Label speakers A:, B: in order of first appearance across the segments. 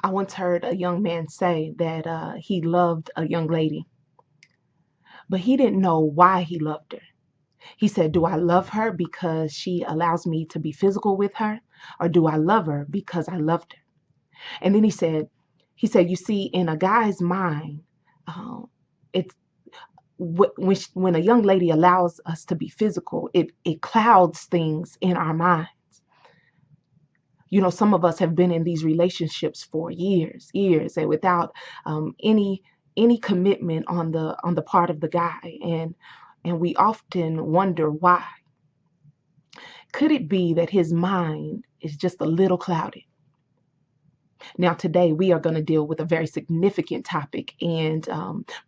A: I once heard a young man say that he loved a young lady, but he didn't know why he loved her. He said, do I love her because she allows me to be physical with her? Or do I love her because I loved her? And then he said, you see, in a guy's mind, uh, it's when a young lady allows us to be physical, it clouds things in our mind. Some of us have been in these relationships for years, and without any commitment on the part of the guy, and we often wonder why. Could it be that his mind is just a little clouded? Now, today we are going to deal with a very significant topic. And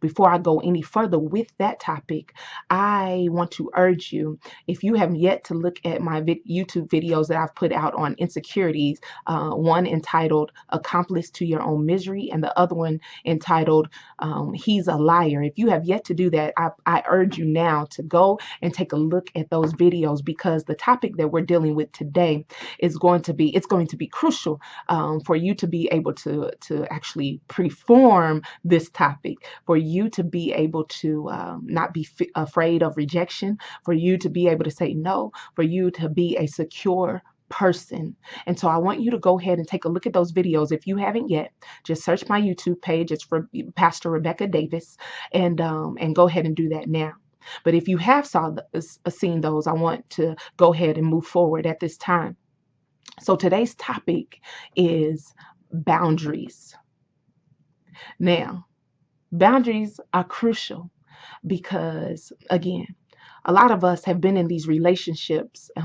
A: before I go any further with that topic, I want to urge you, if you have yet to look at my YouTube videos that I've put out on insecurities, one entitled Accomplice to Your Own Misery, and the other one entitled He's a Liar. If you have yet to do that, I urge you now to go and take a look at those videos, because the topic that we're dealing with today is going to be crucial for you to be able to actually perform this topic, for you to be able to not be afraid of rejection, for you to be able to say no, for you to be a secure person. And so I want you to go ahead and take a look at those videos. If you haven't yet, just search my YouTube page. It's for Pastor Rebecca Davis, and go ahead and do that now. But if you have seen those, I want to go ahead and move forward at this time. So today's topic is boundaries. Now, boundaries are crucial because, again, a lot of us have been in these relationships, we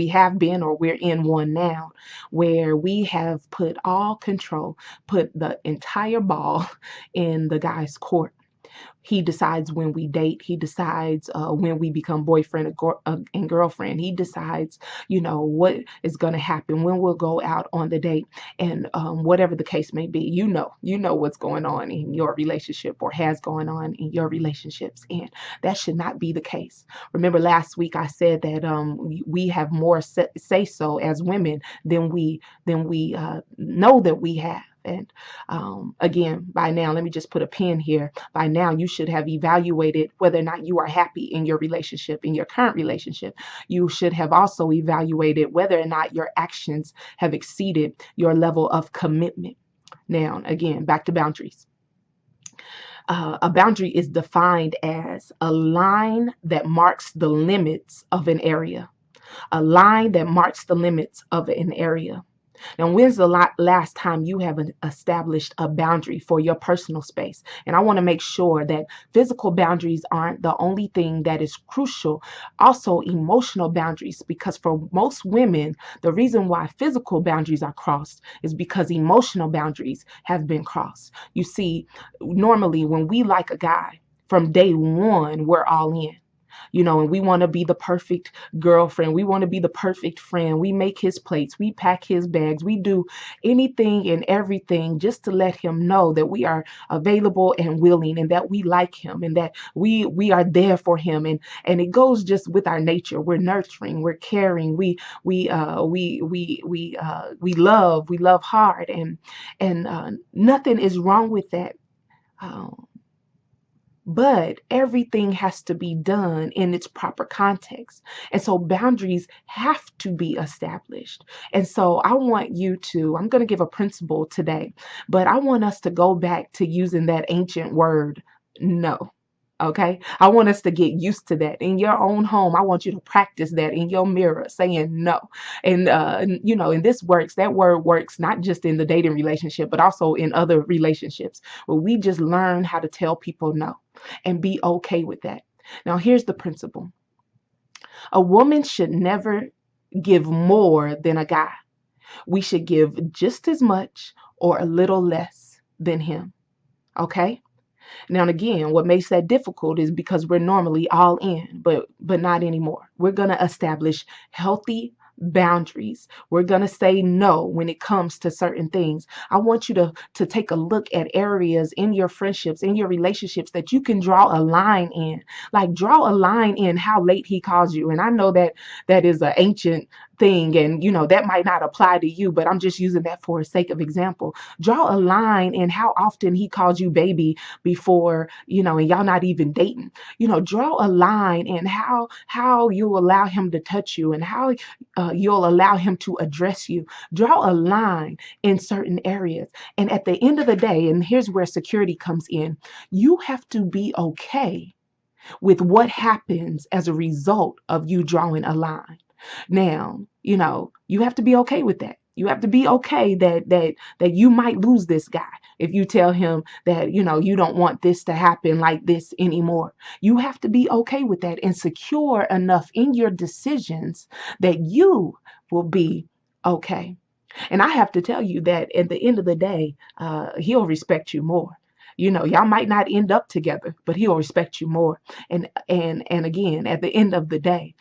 A: have been, or we're in one now, where we have put all control, put the entire ball in the guy's court. He decides when we date. He decides when we become boyfriend and girlfriend. He decides, what is going to happen, when we'll go out on the date, and whatever the case may be. You know what's going on in your relationship, or has gone on in your relationships, and that should not be the case. Remember, last week I said that we have more say so as women than we know that we have. And again, by now, let me just put a pin here. By now, you should have evaluated whether or not you are happy in your relationship, in your current relationship. You should have also evaluated whether or not your actions have exceeded your level of commitment. Now, again, back to boundaries. A boundary is defined as a line that marks the limits of an area. A line that marks the limits of an area. Now, when's the last time you have established a boundary for your personal space? And I want to make sure that physical boundaries aren't the only thing that is crucial. Also, emotional boundaries, because for most women, the reason why physical boundaries are crossed is because emotional boundaries have been crossed. You see, normally when we like a guy, from day one, we're all in. And we want to be the perfect girlfriend. We want to be the perfect friend. We make his plates. We pack his bags. We do anything and everything just to let him know that we are available and willing, and that we like him, and that we are there for him. And it goes just with our nature. We're nurturing. We're caring. We love hard, and nothing is wrong with that. But everything has to be done in its proper context. And so boundaries have to be established. And so I'm going to give a principle today, but I want us to go back to using that ancient word, no. Okay. I want us to get used to that in your own home. I want you to practice that in your mirror, saying no. And that word works not just in the dating relationship, but also in other relationships, where we just learn how to tell people no and be okay with that. Now, here's the principle. A woman should never give more than a guy. We should give just as much or a little less than him. Okay? Now, and again, what makes that difficult is because we're normally all in, but not anymore. We're going to establish healthy boundaries. We're going to say no when it comes to certain things. I want you to take a look at areas in your friendships, in your relationships, that you can draw a line in. Like, draw a line in how late he calls you. And I know that is an ancient thing, and that might not apply to you, but I'm just using that for sake of example. Draw a line in how often he calls you baby before, and y'all not even dating. Draw a line in how you allow him to touch you, and how you'll allow him to address you. Draw a line in certain areas. And at the end of the day, and here's where security comes in, you have to be okay with what happens as a result of you drawing a line. Now, you have to be okay with that. You have to be okay that you might lose this guy if you tell him that, you don't want this to happen like this anymore. You have to be okay with that and secure enough in your decisions that you will be okay. And I have to tell you that at the end of the day, he'll respect you more. Y'all might not end up together, but he'll respect you more. And again, at the end of the day,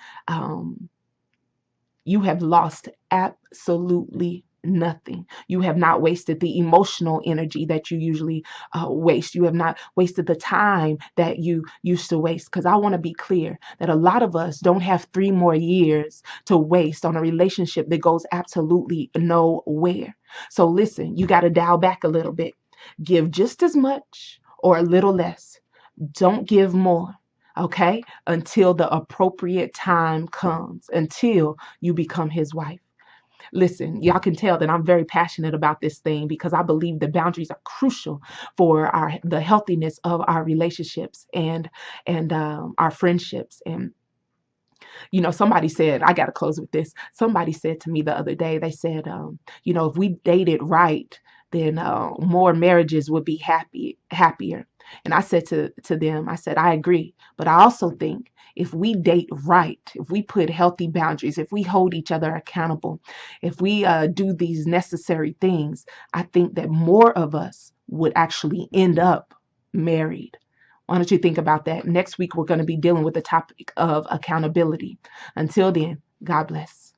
A: you have lost absolutely nothing. You have not wasted the emotional energy that you usually waste. You have not wasted the time that you used to waste. Because I want to be clear that a lot of us don't have 3 more years to waste on a relationship that goes absolutely nowhere. So listen, you got to dial back a little bit. Give just as much or a little less. Don't give more. Okay, until the appropriate time comes, until you become his wife. Listen, y'all can tell that I'm very passionate about this thing, because I believe the boundaries are crucial for the healthiness of our relationships and our friendships. And somebody said, I got to close with this. Somebody said to me the other day, they said, if we dated right, then more marriages would be happier. And I said to them, I said, I agree. But I also think if we date right, if we put healthy boundaries, if we hold each other accountable, if we do these necessary things, I think that more of us would actually end up married. Why don't you think about that? Next week, we're going to be dealing with the topic of accountability. Until then, God bless.